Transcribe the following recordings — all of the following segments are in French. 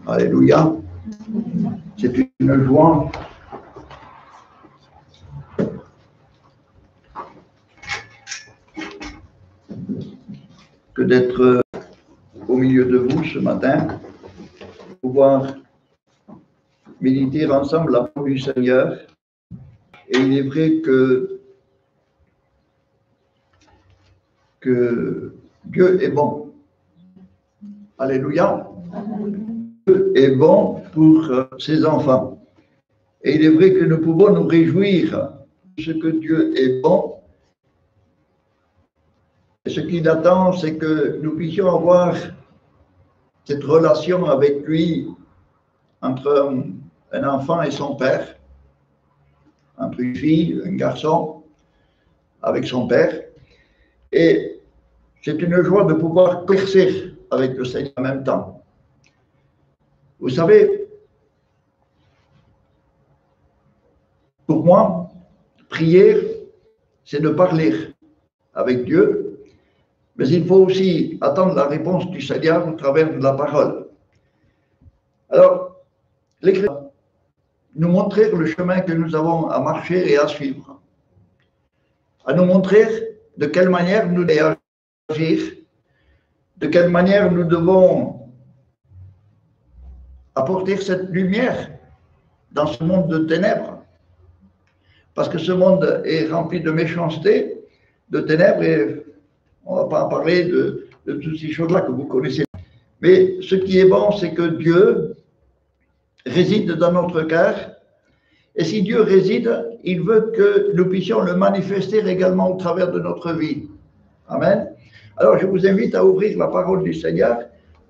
Alléluia. C'est une joie que d'être au milieu de vous ce matin, pouvoir méditer ensemble la parole du Seigneur. Et il est vrai que Dieu est bon. Alléluia. Dieu est bon pour ses enfants. Et il est vrai que nous pouvons nous réjouir de ce que Dieu est bon. Et ce qu'il attend, c'est que nous puissions avoir cette relation avec lui entre un enfant et son père, entre une fille, un garçon, avec son père. Et c'est une joie de pouvoir converser avec le Seigneur en même temps. Vous savez, pour moi, prier, c'est de parler avec Dieu, mais il faut aussi attendre la réponse du Seigneur au travers de la parole. Alors, l'Écriture nous montrer le chemin que nous avons à marcher et à suivre, à nous montrer de quelle manière nous devons agir, de quelle manière nous devons apporter cette lumière dans ce monde de ténèbres, parce que ce monde est rempli de méchanceté, de ténèbres, et on ne va pas en parler de toutes ces choses-là que vous connaissez. Mais ce qui est bon, c'est que Dieu réside dans notre cœur, et si Dieu réside, il veut que nous puissions le manifester également au travers de notre vie. Amen. Alors je vous invite à ouvrir la parole du Seigneur,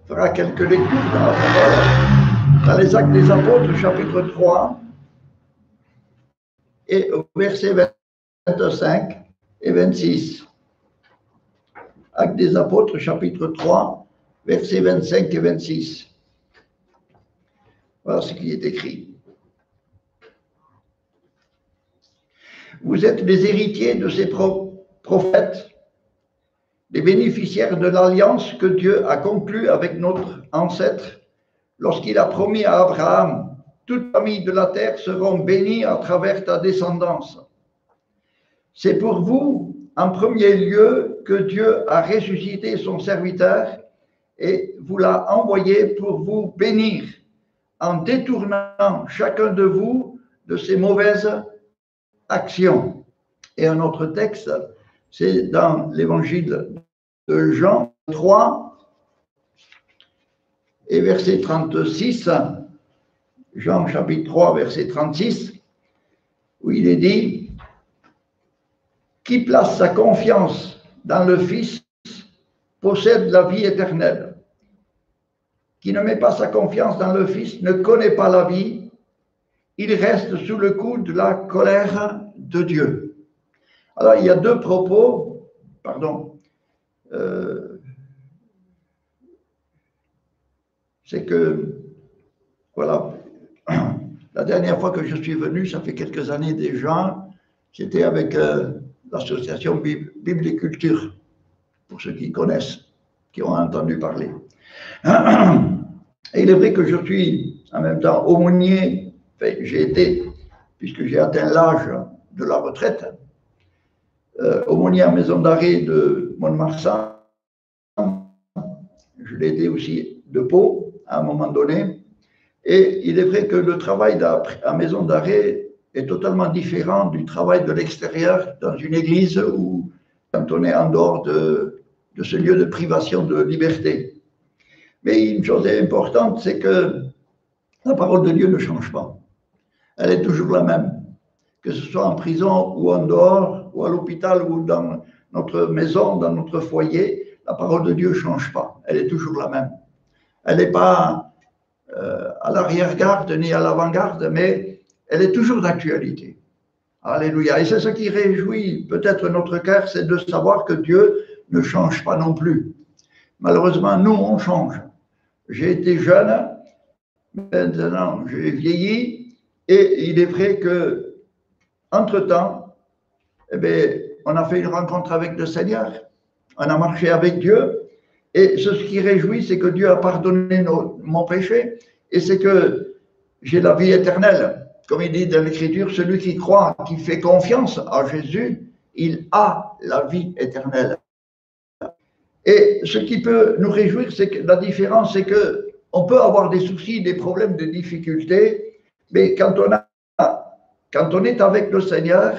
on fera quelques lectures dans la parole, dans les Actes des Apôtres, chapitre 3, et au verset 25 et 26. Actes des Apôtres, chapitre 3, versets 25 et 26. Voilà ce qui est écrit. Vous êtes les héritiers de ces prophètes, les bénéficiaires de l'alliance que Dieu a conclue avec notre ancêtre lorsqu'il a promis à Abraham, toute famille de la terre seront bénies à travers ta descendance. C'est pour vous, en premier lieu, que Dieu a ressuscité son serviteur et vous l'a envoyé pour vous bénir en détournant chacun de vous de ses mauvaises actions. Et un autre texte, c'est dans l'évangile de Jean 3 et verset 36, Jean chapitre 3, verset 36, où il est dit « Qui place sa confiance dans le Fils possède la vie éternelle. Qui ne met pas sa confiance dans le Fils ne connaît pas la vie, il reste sous le coup de la colère de Dieu. » Alors, il y a deux propos, c'est que, voilà, la dernière fois que je suis venu, ça fait quelques années déjà, j'étais avec l'association Bibliculture, pour ceux qui connaissent, qui ont entendu parler. Et il est vrai que je suis en même temps aumônier, enfin, j'ai été, puisque j'ai atteint l'âge de la retraite, aumônier en maison d'arrêt de Mont-de-Marsan. Je l'ai été aussi de Pau à un moment donné. Et il est vrai que le travail à maison d'arrêt est totalement différent du travail de l'extérieur dans une église ou quand on est en dehors de ce lieu de privation de liberté. Mais une chose importante, c'est que la parole de Dieu ne change pas. Elle est toujours la même. Que ce soit en prison ou en dehors, ou à l'hôpital ou dans notre maison, dans notre foyer, la parole de Dieu ne change pas. Elle est toujours la même. Elle n'est pas à l'arrière-garde ni à l'avant-garde, mais elle est toujours d'actualité. Alléluia. Et c'est ce qui réjouit peut-être notre cœur, c'est de savoir que Dieu ne change pas non plus. Malheureusement, nous, on change. J'ai été jeune, maintenant j'ai vieilli, et il est vrai que entre-temps, eh bien, on a fait une rencontre avec le Seigneur, on a marché avec Dieu, et ce qui réjouit, c'est que Dieu a pardonné mon péché, et c'est que j'ai la vie éternelle. Comme il dit dans l'Écriture, celui qui croit, qui fait confiance à Jésus, il a la vie éternelle. Et ce qui peut nous réjouir, c'est que la différence, c'est que on peut avoir des soucis, des problèmes, des difficultés, mais quand on est avec le Seigneur,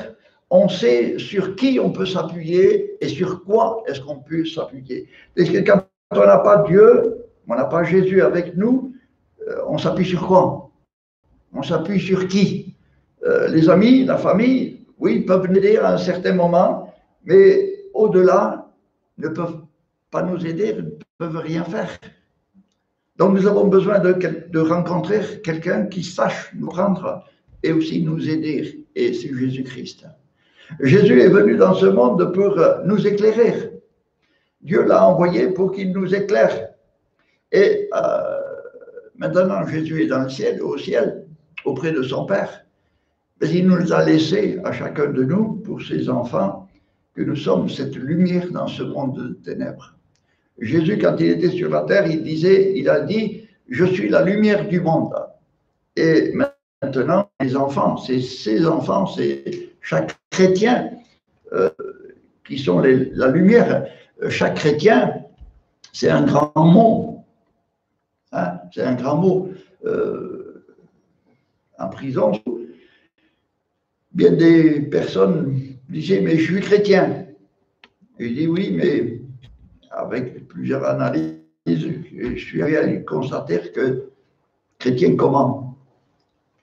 on sait sur qui on peut s'appuyer et sur quoi est-ce qu'on peut s'appuyer. Parce que quand on n'a pas Dieu, on n'a pas Jésus avec nous, on s'appuie sur quoi? On s'appuie sur qui? Les amis, la famille, oui, peuvent nous aider à un certain moment, mais au-delà, ne peuvent pas nous aider, ne peuvent rien faire. Donc nous avons besoin de rencontrer quelqu'un qui sache nous rendre et aussi nous aider, et c'est Jésus-Christ. Jésus est venu dans ce monde pour nous éclairer. Dieu l'a envoyé pour qu'il nous éclaire. Et maintenant, Jésus est dans le ciel, au ciel, auprès de son Père. Mais il nous a laissé à chacun de nous, pour ses enfants, que nous sommes cette lumière dans ce monde de ténèbres. Jésus, quand il était sur la terre, il a dit, je suis la lumière du monde. Et maintenant, les enfants, c'est ces enfants, c'est chaque chrétien qui sont la lumière. Chaque chrétien, c'est un grand mot. Hein, c'est un grand mot. En prison, bien des personnes disaient, mais je suis chrétien. Et il dit, oui, mais avec plusieurs analyses, je suis arrivé à constater que chrétien comment?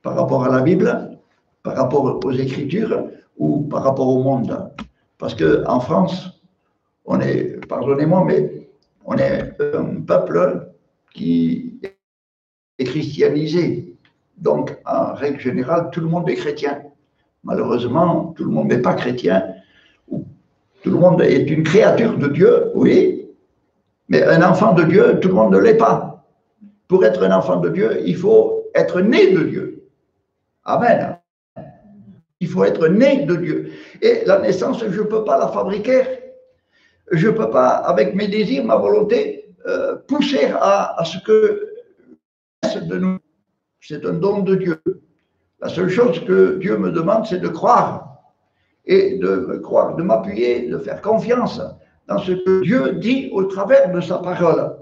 Par rapport à la Bible, par rapport aux Écritures ou par rapport au monde? Parce qu'en France, on est, pardonnez-moi, mais on est un peuple qui est christianisé. Donc, en règle générale, tout le monde est chrétien. Malheureusement, tout le monde n'est pas chrétien. Tout le monde est une créature de Dieu, oui, mais un enfant de Dieu, tout le monde ne l'est pas. Pour être un enfant de Dieu, il faut être né de Dieu. Amen. Il faut être né de Dieu. Et la naissance, je ne peux pas la fabriquer. Je ne peux pas, avec mes désirs, ma volonté, pousser à ce que de nous. C'est un don de Dieu. La seule chose que Dieu me demande, c'est de croire. Et de croire, de m'appuyer, de faire confiance dans ce que Dieu dit au travers de sa parole.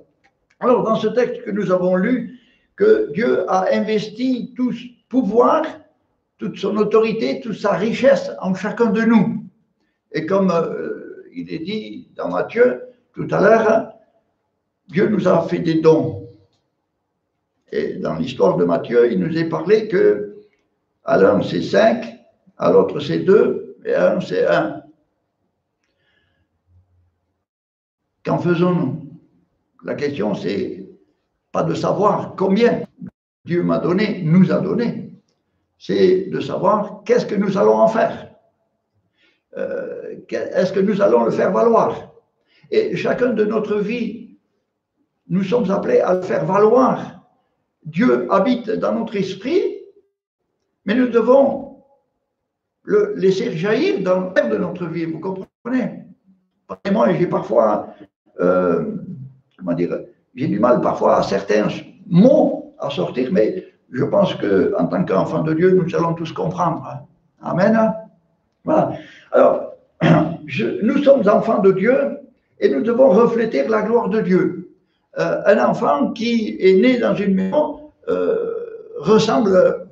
Alors, dans ce texte que nous avons lu, que Dieu a investi tout ce pouvoir, toute son autorité, toute sa richesse en chacun de nous. Et comme il est dit dans Matthieu tout à l'heure, Dieu nous a fait des dons. Et dans l'histoire de Matthieu, il nous est parlé que à l'un c'est 5, à l'autre c'est 2, et à un c'est 1. Qu'en faisons-nous? La question, c'est pas de savoir combien Dieu m'a donné, nous a donné. C'est de savoir qu'est-ce que nous allons en faire. Est-ce que nous allons le faire valoir? Et chacun de notre vie, nous sommes appelés à le faire valoir. Dieu habite dans notre esprit, mais nous devons le laisser jaillir dans le cœur de notre vie, vous comprenez? Et moi, j'ai parfois, comment dire, j'ai du mal parfois à certains mots à sortir, mais je pense qu'en tant qu'enfants de Dieu, nous allons tous comprendre. Amen. Voilà. Alors, nous sommes enfants de Dieu et nous devons refléter la gloire de Dieu. Un enfant qui est né dans une maison ressemble,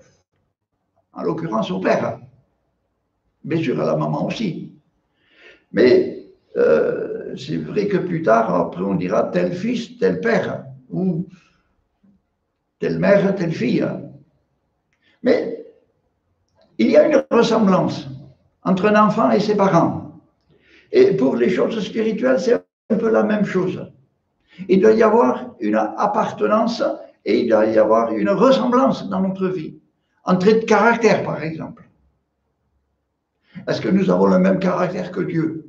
en l'occurrence, au père. Bien sûr, à la maman aussi. Mais c'est vrai que plus tard, après, on dira tel fils, tel père, ou telle mère, telle fille. Mais il y a une ressemblance entre un enfant et ses parents. Et pour les choses spirituelles, c'est un peu la même chose. Il doit y avoir une appartenance et il doit y avoir une ressemblance dans notre vie. En trait de caractère, par exemple. Est-ce que nous avons le même caractère que Dieu?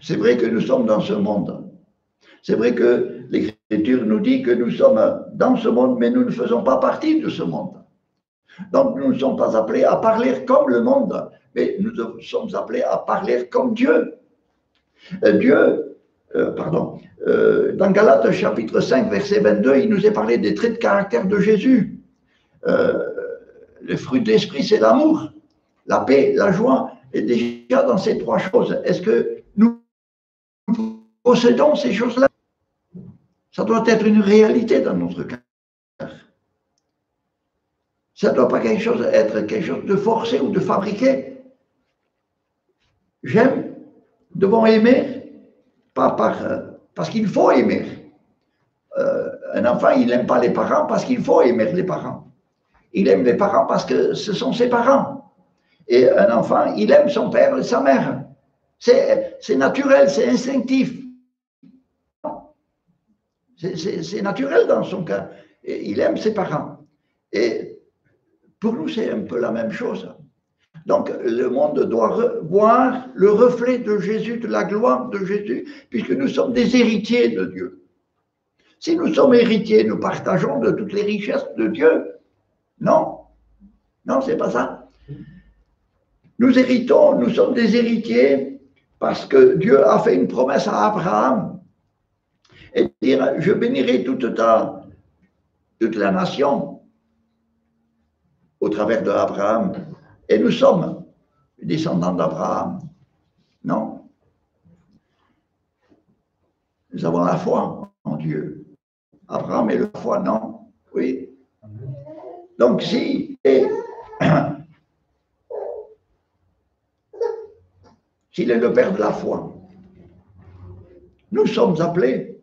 C'est vrai que nous sommes dans ce monde. C'est vrai que l'Écriture nous dit que nous sommes dans ce monde, mais nous ne faisons pas partie de ce monde. Donc nous ne sommes pas appelés à parler comme le monde, mais nous sommes appelés à parler comme Dieu. dans Galates chapitre 5, verset 22, il nous est parlé des traits de caractère de Jésus. Le fruit de l'esprit, c'est l'amour, la paix, la joie. Et déjà dans ces trois choses, est-ce que nous possédons ces choses-là? Ça doit être une réalité dans notre cœur. Ça ne doit pas être quelque chose de forcé ou de fabriqué. J'aime, devons aimer, pas parce qu'il faut aimer. Un enfant, il n'aime pas les parents parce qu'il faut aimer les parents. Il aime les parents parce que ce sont ses parents. Et un enfant, il aime son père et sa mère. C'est naturel, c'est instinctif. C'est naturel dans son cas. Et il aime ses parents. Et pour nous, c'est un peu la même chose. Donc, le monde doit voir le reflet de Jésus, de la gloire de Jésus, puisque nous sommes des héritiers de Dieu. Si nous sommes héritiers, nous partageons de toutes les richesses de Dieu. Non, non, c'est pas ça. Nous héritons, nous sommes des héritiers parce que Dieu a fait une promesse à Abraham et dire, je bénirai toute la nation au travers de Abraham. Et nous sommes descendants d'Abraham. Non. Nous avons la foi en Dieu. Abraham est la foi, non? Oui. Donc s'il est le père de la foi, nous sommes appelés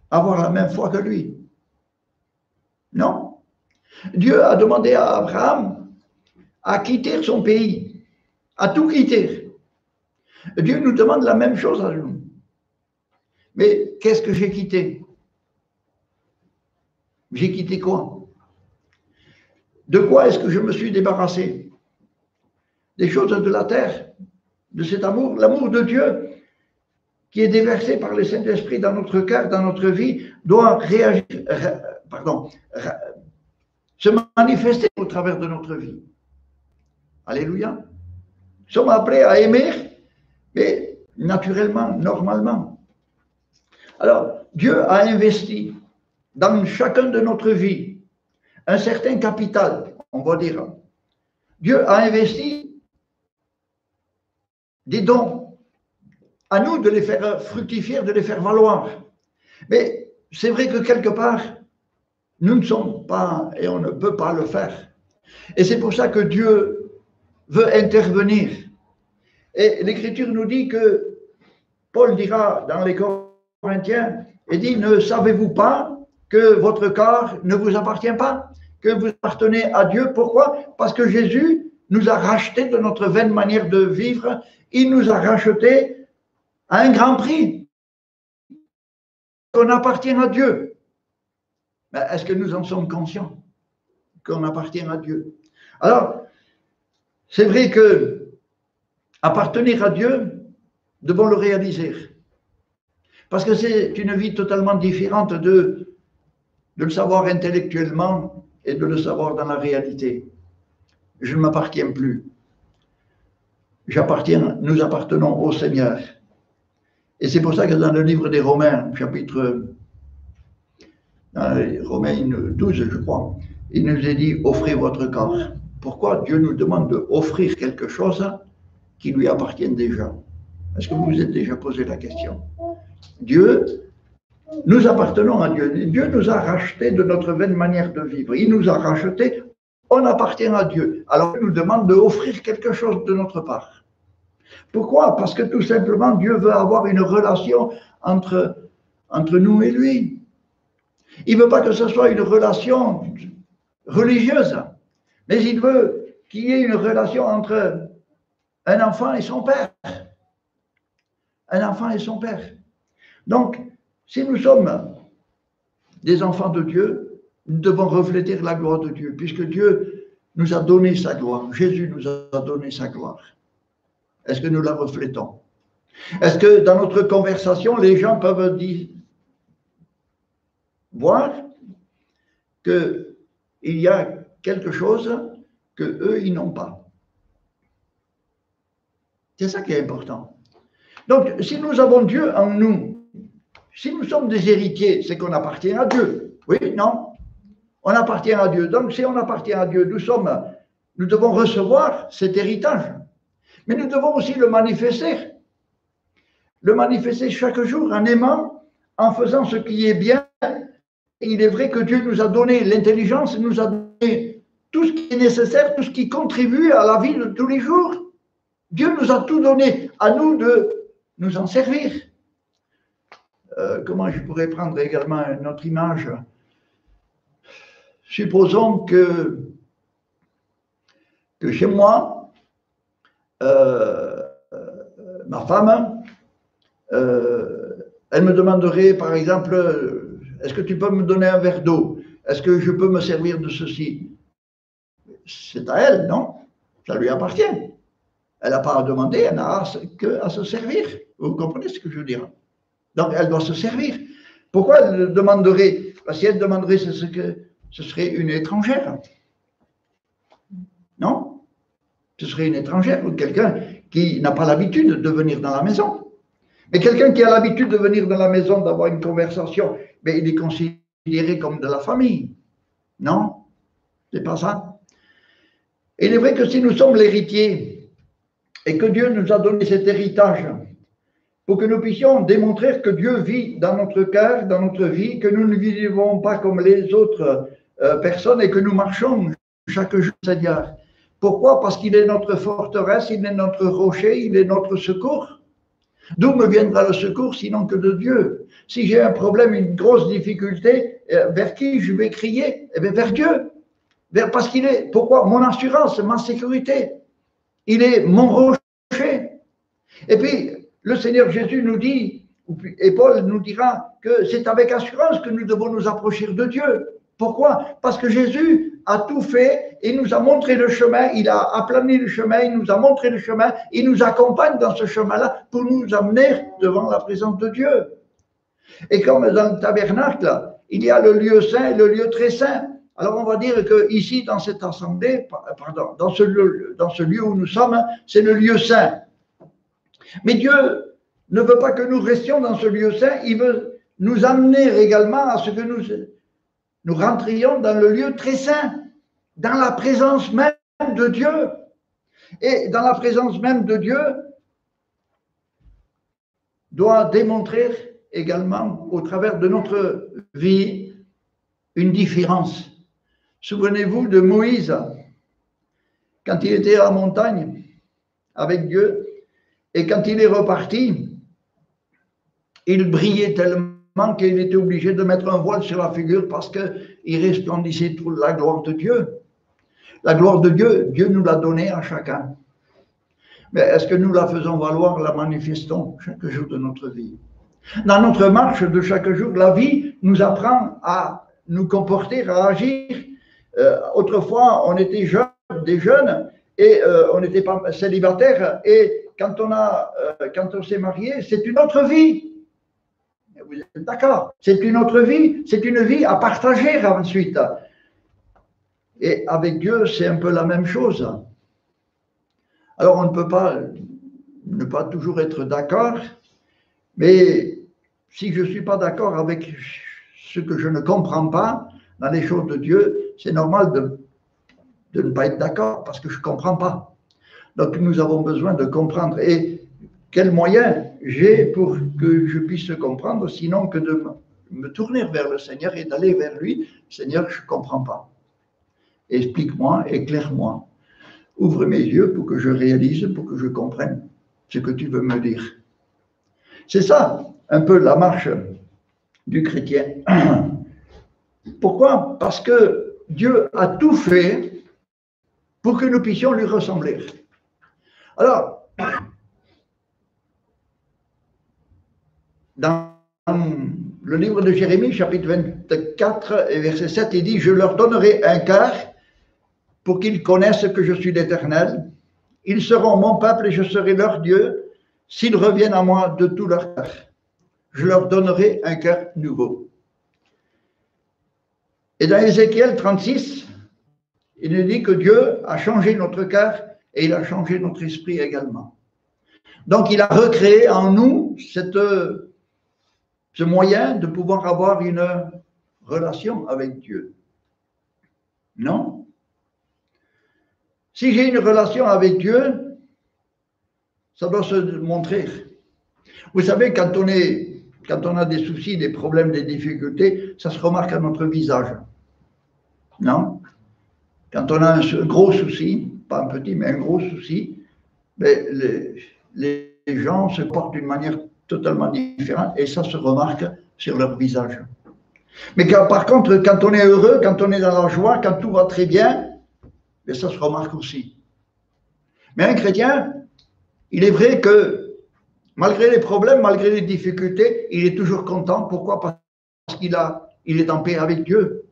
à avoir la même foi que lui. Non. Dieu a demandé à Abraham à quitter son pays, à tout quitter. Dieu nous demande la même chose à nous. Mais qu'est-ce que j'ai quitté? J'ai quitté quoi? De quoi est-ce que je me suis débarrassé? Des choses de la terre, de cet amour, l'amour de Dieu qui est déversé par le Saint-Esprit dans notre cœur, dans notre vie, doit se manifester au travers de notre vie. Alléluia. Nous sommes appelés à aimer, mais naturellement, normalement. Alors, Dieu a investi dans chacun de notre vie un certain capital, on va dire. Dieu a investi des dons. À nous de les faire fructifier, de les faire valoir. Mais c'est vrai que quelque part, nous ne sommes pas, et on ne peut pas le faire. Et c'est pour ça que Dieu veut intervenir. Et l'Écriture nous dit que, Paul dira dans les Corinthiens, il dit, ne savez-vous pas que votre corps ne vous appartient pas, que vous appartenez à Dieu? Pourquoi? Parce que Jésus nous a rachetés de notre vaine manière de vivre, il nous a rachetés à un grand prix. On appartient à Dieu. Mais est-ce que nous en sommes conscients qu'on appartient à Dieu? Alors, c'est vrai que appartenir à Dieu, devons le réaliser. Parce que c'est une vie totalement différente de le savoir intellectuellement et de le savoir dans la réalité. Je ne m'appartiens plus. Nous appartenons au Seigneur. Et c'est pour ça que dans le livre des Romains, Romains 12, je crois, il nous est dit, offrez votre corps. Pourquoi Dieu nous demande d'offrir quelque chose qui lui appartient déjà? Est-ce que vous vous êtes déjà posé la question? Nous appartenons à Dieu. Dieu nous a rachetés de notre vaine manière de vivre. Il nous a rachetés, on appartient à Dieu. Alors il nous demande d'offrir quelque chose de notre part. Pourquoi? Parce que tout simplement, Dieu veut avoir une relation entre nous et lui. Il ne veut pas que ce soit une relation religieuse, mais il veut qu'il y ait une relation entre un enfant et son père. Un enfant et son père. Donc, si nous sommes des enfants de Dieu, nous devons refléter la gloire de Dieu, puisque Dieu nous a donné sa gloire. Jésus nous a donné sa gloire. Est-ce que nous la reflétons? Est-ce que dans notre conversation, les gens peuvent voir qu'il y a quelque chose qu'eux, ils n'ont pas? C'est ça qui est important. Donc, si nous avons Dieu en nous, si nous sommes des héritiers, c'est qu'on appartient à Dieu. Oui, non? On appartient à Dieu. Donc, si on appartient à Dieu, nous devons recevoir cet héritage. Mais nous devons aussi le manifester. Le manifester chaque jour en aimant, en faisant ce qui est bien. Il est vrai que Dieu nous a donné l'intelligence, nous a donné tout ce qui est nécessaire, tout ce qui contribue à la vie de tous les jours. Dieu nous a tout donné, à nous de nous en servir. Comment je pourrais prendre également une autre image? Supposons que chez moi, ma femme, elle me demanderait, par exemple, est-ce que tu peux me donner un verre d'eau? Est-ce que je peux me servir de ceci? C'est à elle, non? Ça lui appartient. Elle n'a pas à demander, elle n'a qu'à se servir. Vous comprenez ce que je veux dire? Donc, elle doit se servir. Pourquoi elle demanderait? Parce si elle demanderait, ce serait une étrangère. Non? Ce serait une étrangère ou quelqu'un qui n'a pas l'habitude de venir dans la maison. Mais quelqu'un qui a l'habitude de venir dans la maison, d'avoir une conversation, mais il est considéré comme de la famille. Non? C'est pas ça. Et il est vrai que si nous sommes l'héritier et que Dieu nous a donné cet héritage pour que nous puissions démontrer que Dieu vit dans notre cœur, dans notre vie, que nous ne vivons pas comme les autres personnes et que nous marchons chaque jour, Seigneur. Pourquoi? Parce qu'il est notre forteresse, il est notre rocher, il est notre secours. D'où me viendra le secours sinon que de Dieu? Si j'ai un problème, une grosse difficulté, vers qui je vais crier? Eh bien, vers Dieu. Parce qu'il est, pourquoi? Mon assurance, ma sécurité. Il est mon rocher. Et puis, le Seigneur Jésus nous dit, et Paul nous dira que c'est avec assurance que nous devons nous approcher de Dieu. Pourquoi? Parce que Jésus a tout fait et nous a montré le chemin, il a aplani le chemin, il nous a montré le chemin, il nous accompagne dans ce chemin-là pour nous amener devant la présence de Dieu. Et comme dans le tabernacle, il y a le lieu saint et le lieu très saint. Alors on va dire que ici, dans cette assemblée, pardon, dans ce lieu où nous sommes, c'est le lieu saint. Mais Dieu ne veut pas que nous restions dans ce lieu saint, il veut nous amener également à ce que nous rentrions dans le lieu très saint, dans la présence même de Dieu. Et dans la présence même de Dieu, doit démontrer également au travers de notre vie une différence. Souvenez-vous de Moïse, quand il était à la montagne avec Dieu, et quand il est reparti, il brillait tellement qu'il était obligé de mettre un voile sur la figure parce qu'il resplendissait toute la gloire de Dieu. La gloire de Dieu, Dieu nous l'a donnée à chacun. Mais est-ce que nous la faisons valoir, la manifestons chaque jour de notre vie? Dans notre marche de chaque jour, la vie nous apprend à nous comporter, à agir. Autrefois, on était des jeunes, et on n'était pas célibataires, et quand on s'est marié, c'est une autre vie. Vous êtes d'accord? C'est une autre vie, c'est une vie à partager ensuite. Et avec Dieu, c'est un peu la même chose. Alors, on ne peut pas ne pas toujours être d'accord, mais si je ne suis pas d'accord avec ce que je ne comprends pas dans les choses de Dieu, c'est normal de ne pas être d'accord parce que je ne comprends pas. Donc, nous avons besoin de comprendre. Et quel moyen j'ai pour que je puisse comprendre, sinon que de me tourner vers le Seigneur et d'aller vers lui. Seigneur, je ne comprends pas. Explique-moi, éclaire-moi. Ouvre mes yeux pour que je réalise, pour que je comprenne ce que tu veux me dire. C'est ça, un peu la marche du chrétien. Pourquoi? Parce que Dieu a tout fait pour que nous puissions lui ressembler. Alors, dans le livre de Jérémie, chapitre 24, et verset 7, il dit « Je leur donnerai un cœur pour qu'ils connaissent que je suis l'Éternel. Ils seront mon peuple et je serai leur Dieu, s'ils reviennent à moi de tout leur cœur. Je leur donnerai un cœur nouveau. » Et dans Ézéchiel 36, il nous dit que Dieu a changé notre cœur et il a changé notre esprit également. Donc, il a recréé en nous cette ce moyen de pouvoir avoir une relation avec Dieu. Non. Si j'ai une relation avec Dieu, ça doit se montrer. Vous savez, quand on a des soucis, des problèmes, des difficultés, ça se remarque à notre visage. Non? Quand on a un gros souci, pas un petit, mais un gros souci, mais les gens se portent d'une manière totalement différente et ça se remarque sur leur visage. Mais par contre, quand on est heureux, quand on est dans la joie, quand tout va très bien, mais ça se remarque aussi. Mais un chrétien, il est vrai que malgré les problèmes, malgré les difficultés, il est toujours content. Pourquoi? Parce qu'il est en paix avec Dieu.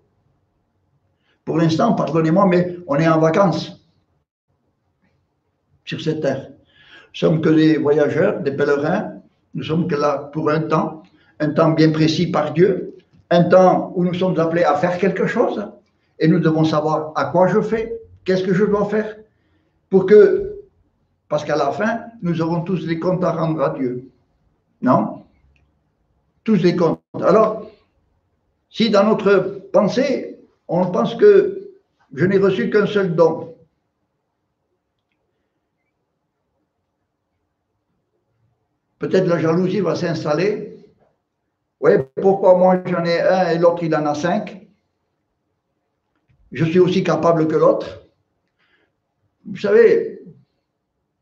Pour l'instant, pardonnez-moi, mais on est en vacances sur cette terre. Nous sommes que des voyageurs, des pèlerins. Nous sommes que là pour un temps bien précis par Dieu, un temps où nous sommes appelés à faire quelque chose et nous devons savoir à quoi je fais, qu'est-ce que je dois faire parce qu'à la fin, nous aurons tous des comptes à rendre à Dieu. Non? Tous des comptes. Alors, si dans notre pensée, on pense que je n'ai reçu qu'un seul don, peut-être la jalousie va s'installer. Oui, pourquoi moi j'en ai un et l'autre il en a 5? Je suis aussi capable que l'autre. Vous savez,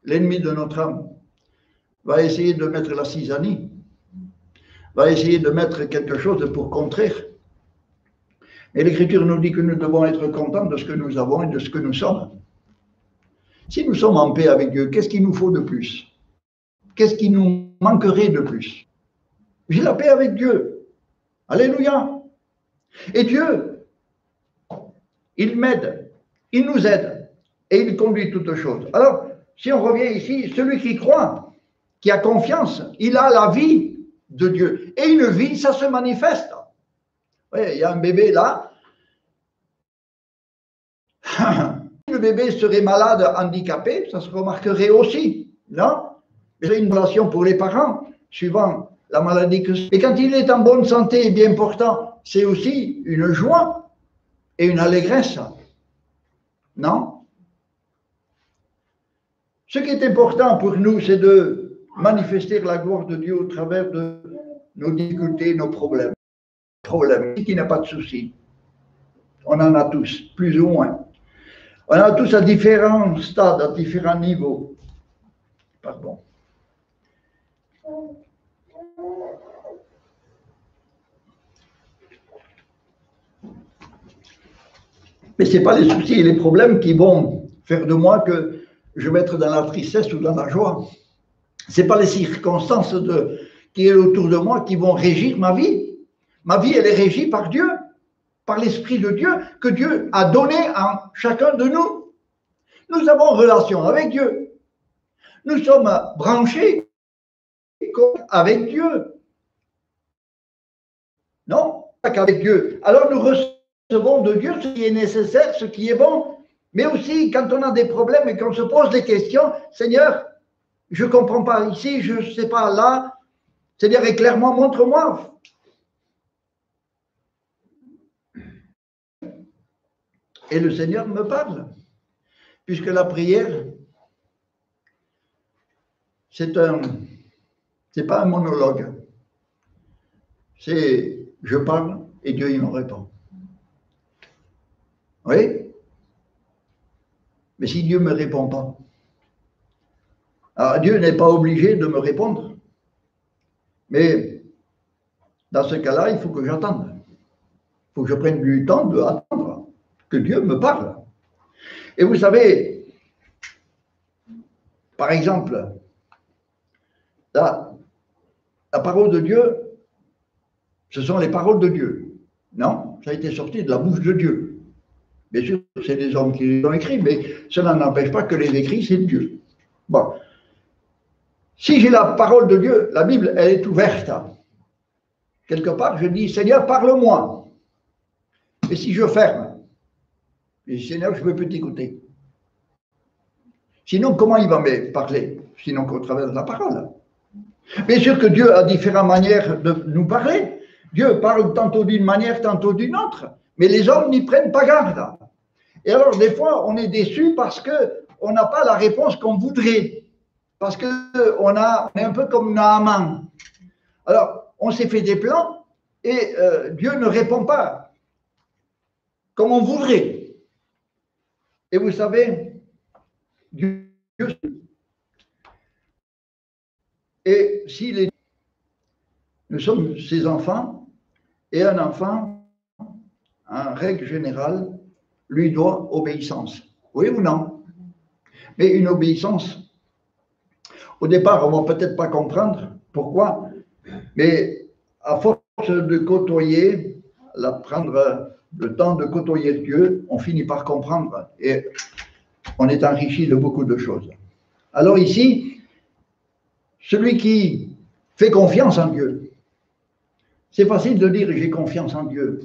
l'ennemi de notre âme va essayer de mettre la cisanie, va essayer de mettre quelque chose pour contrer. Et l'Écriture nous dit que nous devons être contents de ce que nous avons et de ce que nous sommes. Si nous sommes en paix avec Dieu, qu'est-ce qu'il nous faut de plus? Qu'est-ce qui nous manquerait de plus? J'ai la paix avec Dieu. Alléluia. Et Dieu, il m'aide, il nous aide et il conduit toutes choses. Alors, si on revient ici, celui qui croit, qui a confiance, il a la vie de Dieu. Et une vie, ça se manifeste. Oui, il y a un bébé là. Le bébé serait malade, handicapé, ça se remarquerait aussi, non? C'est une relation pour les parents, suivant la maladie que c'est. Et quand il est en bonne santé et bien portant, c'est aussi une joie et une allégresse, non? Ce qui est important pour nous, c'est de manifester la gloire de Dieu au travers de nos difficultés, nos problèmes. Qui n'a pas de souci. On en a tous, plus ou moins. On en a tous à différents stades, à différents niveaux. Pardon. Mais ce n'est pas les soucis et les problèmes qui vont faire de moi que je vais être dans la tristesse ou dans la joie. Ce n'est pas les circonstances qui est autour de moi qui vont régir ma vie. Ma vie, elle est régie par Dieu, par l'Esprit de Dieu que Dieu a donné à chacun de nous. Nous avons relation avec Dieu. Nous sommes branchés avec Dieu. Non, pas qu'avec Dieu. Alors nous recevons de Dieu ce qui est nécessaire, ce qui est bon. Mais aussi, quand on a des problèmes et qu'on se pose des questions, Seigneur, je ne comprends pas ici, je ne sais pas là. Seigneur, éclaire-moi, montre-moi. Et le Seigneur me parle. Puisque la prière, c'est pas un monologue. C'est je parle et Dieu il me répond. Oui? Mais si Dieu ne me répond pas, alors Dieu n'est pas obligé de me répondre. Mais dans ce cas-là, il faut que j'attende. Il faut que je prenne du temps d'attendre que Dieu me parle. Et vous savez, par exemple, la parole de Dieu, ce sont les paroles de Dieu. Non, ça a été sorti de la bouche de Dieu. Bien sûr, c'est des hommes qui les ont écrits, mais cela n'empêche pas que les écrits, c'est Dieu. Bon. Si j'ai la parole de Dieu, la Bible, elle est ouverte. Quelque part, je dis, Seigneur, parle-moi. Et si je ferme, je dis, Seigneur, je ne veux plus t'écouter. Sinon, comment il va me parler? Sinon qu'au travers de la parole. Bien sûr que Dieu a différentes manières de nous parler. Dieu parle tantôt d'une manière, tantôt d'une autre. Mais les hommes n'y prennent pas garde. Et alors, des fois, on est déçu parce qu'on n'a pas la réponse qu'on voudrait. Parce qu'on est un peu comme Naaman. Alors, on s'est fait des plans et Dieu ne répond pas comme on voudrait. Et vous savez, Dieu, et s'il est, nous sommes ses enfants, et un enfant, en règle générale, lui doit obéissance. Oui ou non? Mais une obéissance, au départ, on ne va peut-être pas comprendre pourquoi, mais à force de côtoyer, prendre le temps de côtoyer Dieu, on finit par comprendre et on est enrichi de beaucoup de choses. Alors ici, celui qui fait confiance en Dieu, c'est facile de dire j'ai confiance en Dieu,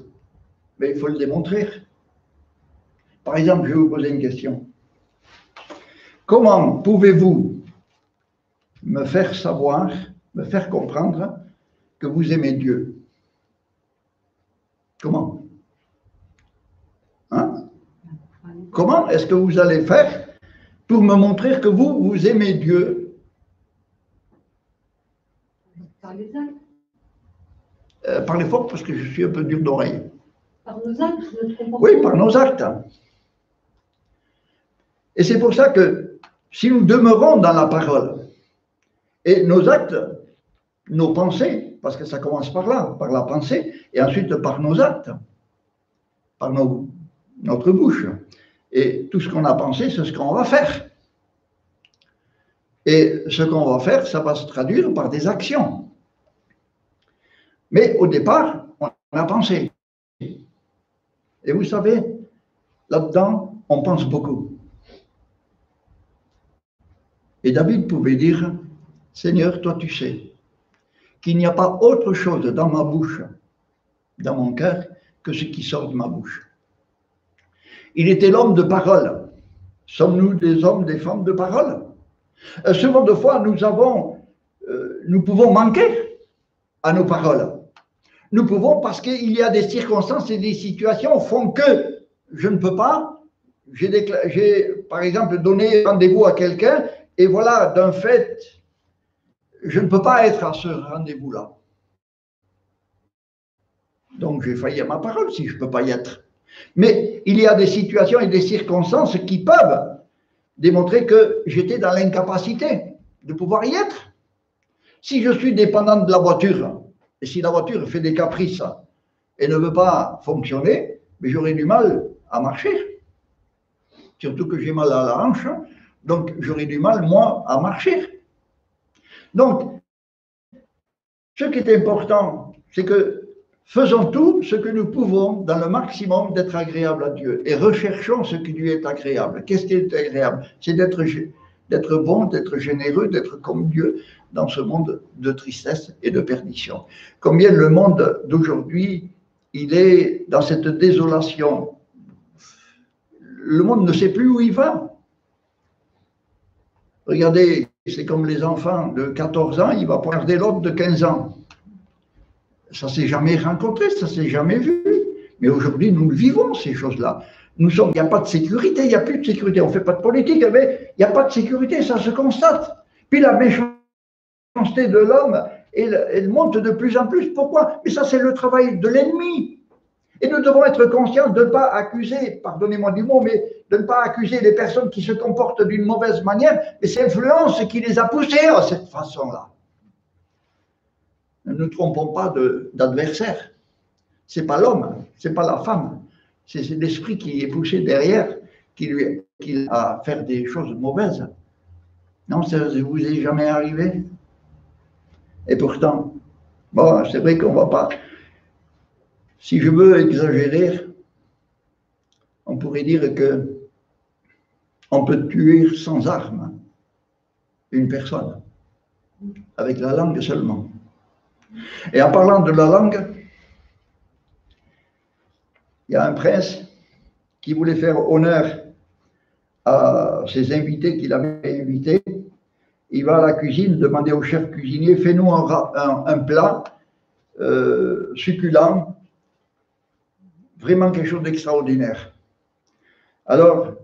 mais il faut le démontrer. Par exemple, je vais vous poser une question. Comment pouvez-vous me faire savoir, me faire comprendre que vous aimez Dieu? Comment? Hein? Comment est-ce que vous allez faire pour me montrer que vous aimez Dieu? Par les actes. Parlez fort parce que je suis un peu dur d'oreille. Par nos actes, notre comportement. Oui, par nos actes. Et c'est pour ça que si nous demeurons dans la parole et nos actes, nos pensées, parce que ça commence par là, par la pensée, et ensuite par nos actes, par notre bouche. Et tout ce qu'on a pensé, c'est ce qu'on va faire. Et ce qu'on va faire, ça va se traduire par des actions. Mais au départ, on a pensé. Et vous savez, là-dedans, on pense beaucoup. Et David pouvait dire, Seigneur, toi tu sais qu'il n'y a pas autre chose dans ma bouche, dans mon cœur, que ce qui sort de ma bouche. Il était l'homme de parole. Sommes-nous des hommes, des femmes de parole? Souvent de fois, nous pouvons manquer à nos paroles. Nous pouvons parce qu'il y a des circonstances et des situations font que je ne peux pas. J'ai par exemple donné rendez-vous à quelqu'un et voilà, d'un fait, je ne peux pas être à ce rendez-vous-là. Donc j'ai failli à ma parole si je ne peux pas y être. Mais il y a des situations et des circonstances qui peuvent démontrer que j'étais dans l'incapacité de pouvoir y être. Si je suis dépendant de la voiture, et si la voiture fait des caprices et ne veut pas fonctionner, mais j'aurai du mal à marcher. Surtout que j'ai mal à la hanche, donc j'aurai du mal, moi, à marcher. Donc, ce qui est important, c'est que faisons tout ce que nous pouvons dans le maximum d'être agréable à Dieu et recherchons ce qui lui est agréable. Qu'est-ce qui est agréable? C'est d'être bon, d'être généreux, d'être comme Dieu dans ce monde de tristesse et de perdition. Combien le monde d'aujourd'hui, il est dans cette désolation. Le monde ne sait plus où il va. Regardez, c'est comme les enfants de 14 ans, il va pas regarder l'autre de 15 ans. Ça ne s'est jamais rencontré, ça ne s'est jamais vu. Mais aujourd'hui, nous vivons ces choses-là. Il n'y a pas de sécurité, il n'y a plus de sécurité. On ne fait pas de politique, mais il n'y a pas de sécurité, ça se constate. Puis la méchanceté de l'homme, elle monte de plus en plus. Pourquoi? Mais ça, c'est le travail de l'ennemi. Et nous devons être conscients de ne pas accuser, pardonnez-moi du mot, mais de ne pas accuser les personnes qui se comportent d'une mauvaise manière, mais c'est l'influence qui les a poussées à cette façon-là. Ne nous trompons pas d'adversaire. Ce n'est pas l'homme, ce n'est pas la femme, c'est l'esprit qui est poussé derrière, qui a faire des choses mauvaises. Non, ça ne vous est jamais arrivé? Et pourtant, bon, c'est vrai qu'on ne va pas. Si je veux exagérer, on pourrait dire que on peut tuer sans arme une personne, avec la langue seulement. Et en parlant de la langue, il y a un prince qui voulait faire honneur à ses invités qu'il avait invités, il va à la cuisine demander au chef cuisinier, fais-nous un plat succulent, vraiment quelque chose d'extraordinaire. Alors,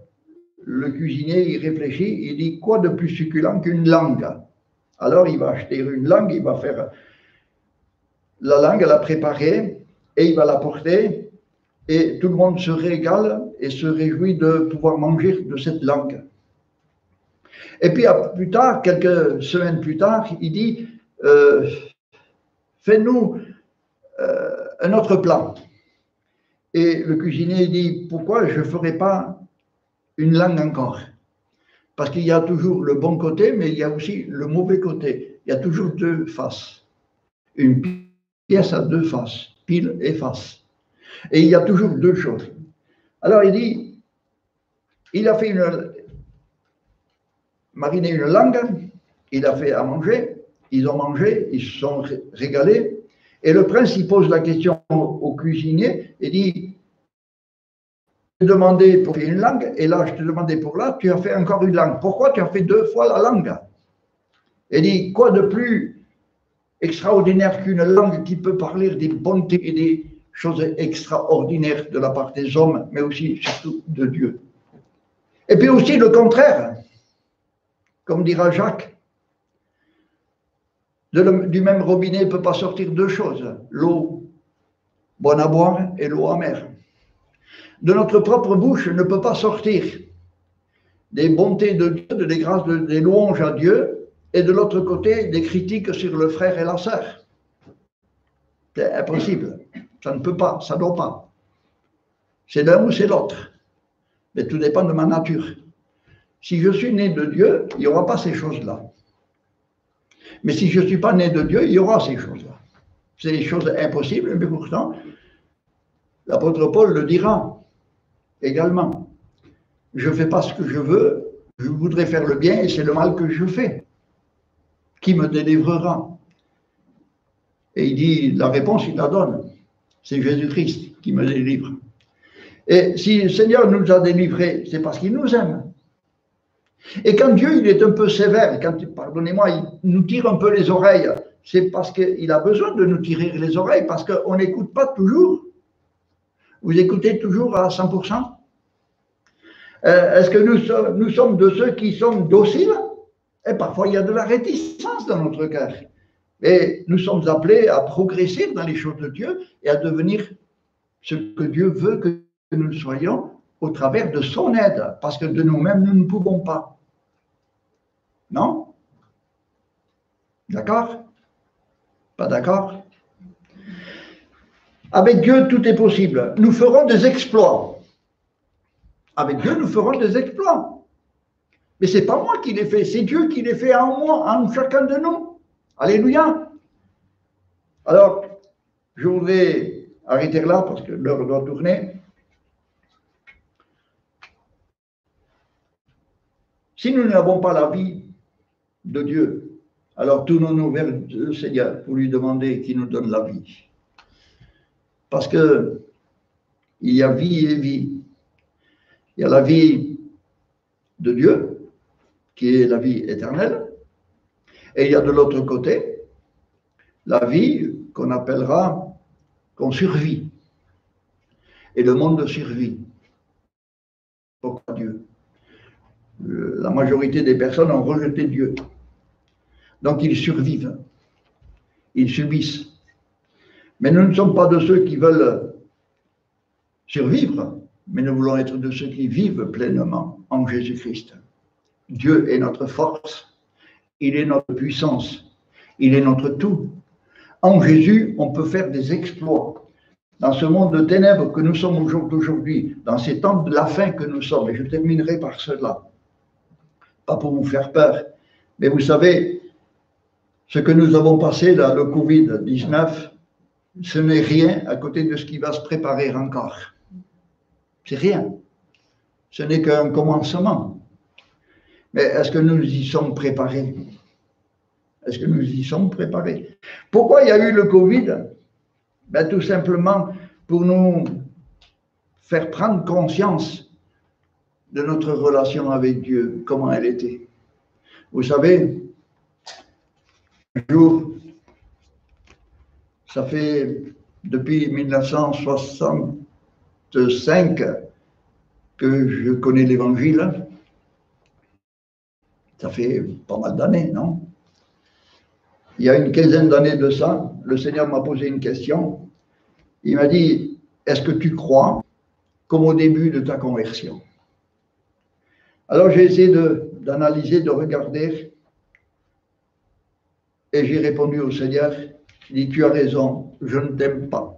le cuisinier, il réfléchit, il dit, quoi de plus succulent qu'une langue? Alors, il va acheter une langue, il va faire la langue, la préparer, et il va la porter, et tout le monde se régale et se réjouit de pouvoir manger de cette langue. Et puis, plus tard, quelques semaines plus tard, il dit, fais-nous un autre plat. Et le cuisinier dit, pourquoi je ne ferai pas une langue encore? Parce qu'il y a toujours le bon côté, mais il y a aussi le mauvais côté. Il y a toujours deux faces. Une pièce a deux faces, pile et face. Et il y a toujours deux choses. Alors il dit, il a fait mariner une langue, il a fait à manger, ils ont mangé, ils se sont régalés. Et le prince, il pose la question au cuisinier et dit, je te demandais pour une langue, et là, je te demandais pour là, tu as fait encore une langue. Pourquoi tu as fait deux fois la langue? Et dit, quoi de plus extraordinaire qu'une langue qui peut parler des bontés et des choses extraordinaires de la part des hommes, mais aussi, surtout, de Dieu. Et puis aussi le contraire, comme dira Jacques, du même robinet ne peut pas sortir deux choses, l'eau bonne à boire et l'eau amère. De notre propre bouche ne peut pas sortir des bontés de Dieu, des grâces, des louanges à Dieu, et de l'autre côté, des critiques sur le frère et la sœur. C'est impossible. Ça ne peut pas, ça ne doit pas. C'est l'un ou c'est l'autre. Mais tout dépend de ma nature. Si je suis né de Dieu, il n'y aura pas ces choses-là. Mais si je ne suis pas né de Dieu, il y aura ces choses-là. C'est des choses impossibles, mais pourtant, l'apôtre Paul le dira également. Je ne fais pas ce que je veux, je voudrais faire le bien et c'est le mal que je fais. Qui me délivrera? Et il dit, la réponse, il la donne. C'est Jésus-Christ qui me délivre. Et si le Seigneur nous a délivrés, c'est parce qu'il nous aime. Et quand Dieu, il est un peu sévère, quand, pardonnez-moi, il nous tire un peu les oreilles, c'est parce qu'il a besoin de nous tirer les oreilles, parce qu'on n'écoute pas toujours. Vous écoutez toujours à 100%? Est-ce que nous sommes de ceux qui sont dociles? Et parfois, il y a de la réticence dans notre cœur. Et nous sommes appelés à progresser dans les choses de Dieu et à devenir ce que Dieu veut que nous soyons au travers de son aide, parce que de nous-mêmes, nous ne pouvons pas. Non? D'accord? Pas d'accord? Avec Dieu, tout est possible. Nous ferons des exploits. Avec Dieu, nous ferons des exploits. Mais ce n'est pas moi qui les fais, c'est Dieu qui les fait en moi, en chacun de nous. Alléluia. Alors, je voudrais arrêter là parce que l'heure doit tourner. Si nous n'avons pas la vie de Dieu, alors tournons-nous vers le Seigneur pour lui demander qu'il nous donne la vie. Parce que il y a vie et vie. Il y a la vie de Dieu, qui est la vie éternelle, et il y a de l'autre côté la vie qu'on appellera, qu'on survit. Et le monde survit. Pourquoi Dieu? La majorité des personnes ont rejeté Dieu. Donc ils survivent. Ils subissent. Mais nous ne sommes pas de ceux qui veulent survivre, mais nous voulons être de ceux qui vivent pleinement en Jésus-Christ. Dieu est notre force. Il est notre puissance. Il est notre tout. En Jésus, on peut faire des exploits. Dans ce monde de ténèbres que nous sommes aujourd'hui, dans ces temps de la fin que nous sommes, et je terminerai par cela, pas pour vous faire peur, mais vous savez, ce que nous avons passé là, le Covid-19, ce n'est rien à côté de ce qui va se préparer encore. C'est rien. Ce n'est qu'un commencement. Mais est-ce que nous y sommes préparés? Est-ce que nous y sommes préparés? Pourquoi il y a eu le Covid? Ben, tout simplement pour nous faire prendre conscience de notre relation avec Dieu, comment elle était. Vous savez, jour, ça fait depuis 1965 que je connais l'Évangile. Ça fait pas mal d'années, non? Il y a une quinzaine d'années de ça, le Seigneur m'a posé une question. Il m'a dit, est-ce que tu crois comme au début de ta conversion? Alors j'ai essayé d'analyser, de regarder, et j'ai répondu au Seigneur, il dit, tu as raison, je ne t'aime pas.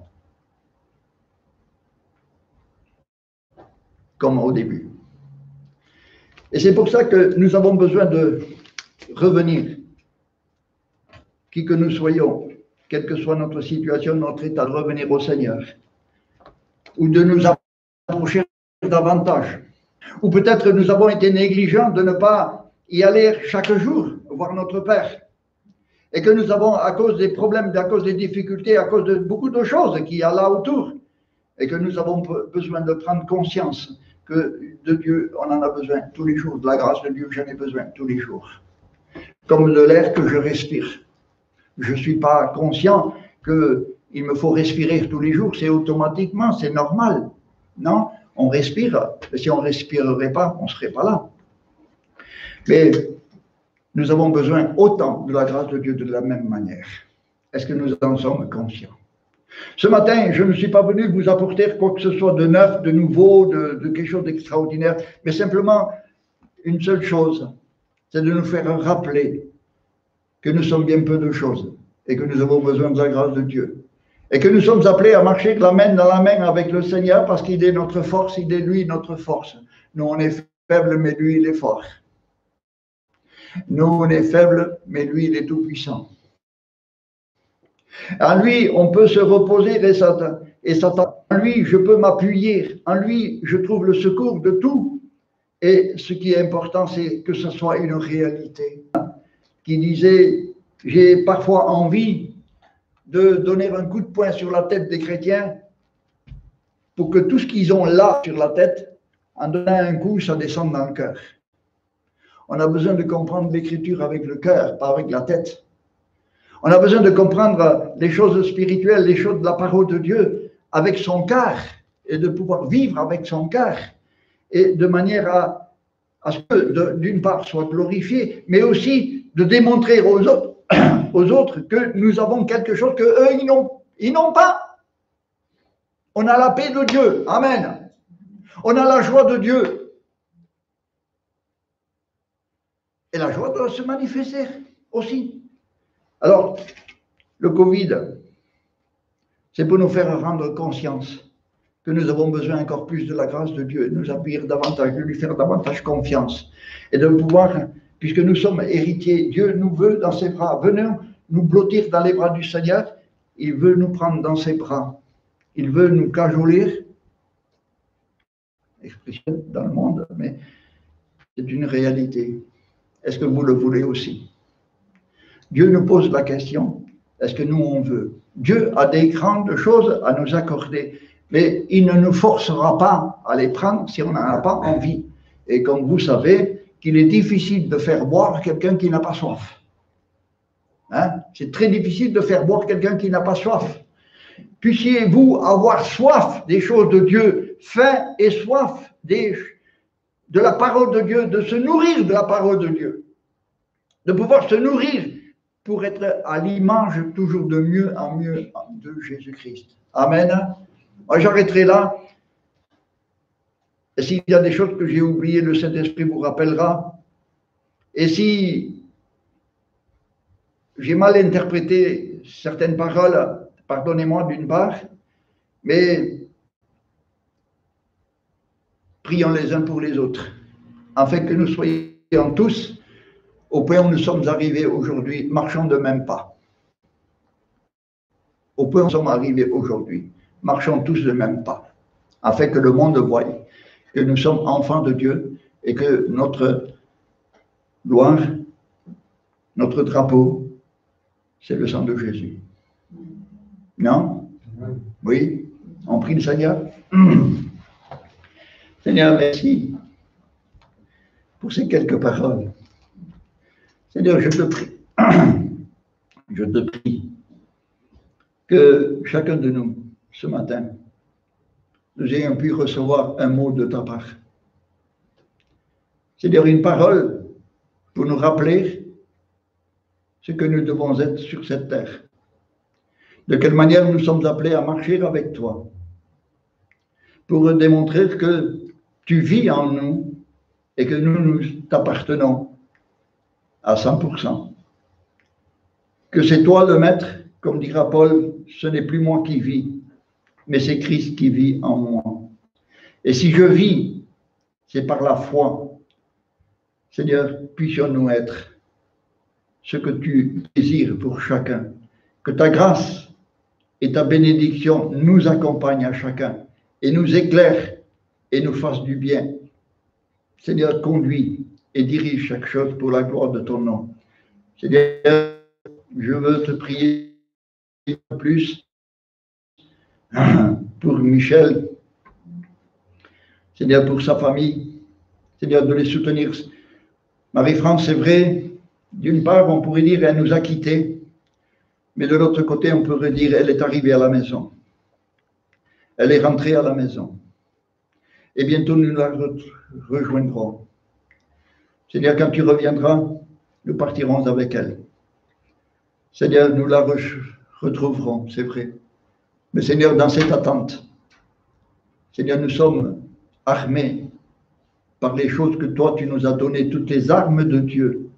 Comme au début. Et c'est pour ça que nous avons besoin de revenir, qui que nous soyons, quelle que soit notre situation, notre état, de revenir au Seigneur, ou de nous approcher davantage. Ou peut-être nous avons été négligents de ne pas y aller chaque jour, voir notre Père. Et que nous avons, à cause des problèmes, à cause des difficultés, à cause de beaucoup de choses qu'il y a là autour, et que nous avons besoin de prendre conscience que de Dieu, on en a besoin tous les jours. De la grâce de Dieu, j'en ai besoin tous les jours. Comme de l'air que je respire. Je ne suis pas conscient qu'il me faut respirer tous les jours, c'est automatiquement, c'est normal. Non, on respire. Et si on ne respirerait pas, on ne serait pas là. Mais nous avons besoin autant de la grâce de Dieu de la même manière. Est-ce que nous en sommes conscients? Ce matin, je ne suis pas venu vous apporter quoi que ce soit de neuf, de nouveau, de quelque chose d'extraordinaire, mais simplement une seule chose, c'est de nous faire rappeler que nous sommes bien peu de choses et que nous avons besoin de la grâce de Dieu. Et que nous sommes appelés à marcher de la main dans la main avec le Seigneur parce qu'il est notre force, il est lui notre force. Nous, on est faibles, mais lui, il est fort. Nous, on est faibles, mais lui, il est tout-puissant. En lui, on peut se reposer et s'attendre. En lui, je peux m'appuyer. En lui, je trouve le secours de tout. Et ce qui est important, c'est que ce soit une réalité. Qui disait, j'ai parfois envie de donner un coup de poing sur la tête des chrétiens pour que tout ce qu'ils ont là sur la tête, en donnant un coup, ça descende dans le cœur. On a besoin de comprendre l'écriture avec le cœur, pas avec la tête. On a besoin de comprendre les choses spirituelles, les choses de la parole de Dieu avec son cœur et de pouvoir vivre avec son cœur et de manière à ce que, d'une part, soit glorifié, mais aussi de démontrer aux autres que nous avons quelque chose qu'eux, ils n'ont pas. On a la paix de Dieu. Amen. On a la joie de Dieu. Et la joie doit se manifester aussi. Alors, le Covid, c'est pour nous faire rendre conscience que nous avons besoin encore plus de la grâce de Dieu, de nous appuyer davantage, de lui faire davantage confiance et de pouvoir, puisque nous sommes héritiers, Dieu nous veut dans ses bras. Venez nous blottir dans les bras du Seigneur, il veut nous prendre dans ses bras, il veut nous cajoler, expression dans le monde, mais c'est une réalité. Est-ce que vous le voulez aussi? Dieu nous pose la question, est-ce que nous on veut? Dieu a des grandes choses à nous accorder, mais il ne nous forcera pas à les prendre si on n'en a pas envie. Et comme vous savez, qu'il est difficile de faire boire quelqu'un qui n'a pas soif. Hein? C'est très difficile de faire boire quelqu'un qui n'a pas soif. Puissiez-vous avoir soif des choses de Dieu, faim et soif de la parole de Dieu, de se nourrir de la parole de Dieu, de pouvoir se nourrir pour être à l'image toujours de mieux en mieux de Jésus-Christ. Amen. Moi, j'arrêterai là. Et s'il y a des choses que j'ai oubliées, le Saint-Esprit vous rappellera. Et si j'ai mal interprété certaines paroles, pardonnez-moi d'une part, mais prions les uns pour les autres, afin que nous soyons tous au point où nous sommes arrivés aujourd'hui, marchons de même pas. Au point où nous sommes arrivés aujourd'hui, marchons tous de même pas, afin que le monde voie que nous sommes enfants de Dieu et que notre gloire, notre drapeau, c'est le sang de Jésus. Non? Oui? On prie le Seigneur? Seigneur, merci pour ces quelques paroles. Seigneur, je te prie je te prie que chacun de nous, ce matin, nous ayons pu recevoir un mot de ta part. C'est-à-dire une parole pour nous rappeler ce que nous devons être sur cette terre. De quelle manière nous sommes appelés à marcher avec toi. Pour démontrer que tu vis en nous et que nous t'appartenons à 100%. Que c'est toi le maître, comme dira Paul, ce n'est plus moi qui vis, mais c'est Christ qui vit en moi. Et si je vis, c'est par la foi. Seigneur, puissions-nous être ce que tu désires pour chacun. Que ta grâce et ta bénédiction nous accompagnent à chacun et nous éclairent et nous fassent du bien. Seigneur, conduis et dirige chaque chose pour la gloire de ton nom. Seigneur, je veux te prier plus pour Michel, Seigneur, pour sa famille, Seigneur, de les soutenir. Marie-France, c'est vrai, d'une part, on pourrait dire elle nous a quittés, mais de l'autre côté, on pourrait dire elle est arrivée à la maison. Elle est rentrée à la maison. Et bientôt, nous la rejoindrons. Seigneur, quand tu reviendras, nous partirons avec elle. Seigneur, nous la retrouverons, c'est vrai. Mais Seigneur, dans cette attente, Seigneur, nous sommes armés par les choses que toi, tu nous as données, toutes les armes de Dieu.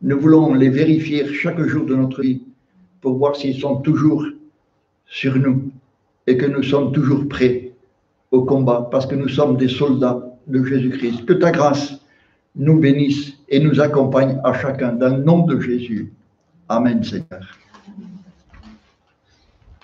Nous voulons les vérifier chaque jour de notre vie pour voir s'ils sont toujours sur nous et que nous sommes toujours prêts au combat parce que nous sommes des soldats de Jésus-Christ. Que ta grâce nous bénisse et nous accompagne à chacun dans le nom de Jésus. Amen, Seigneur.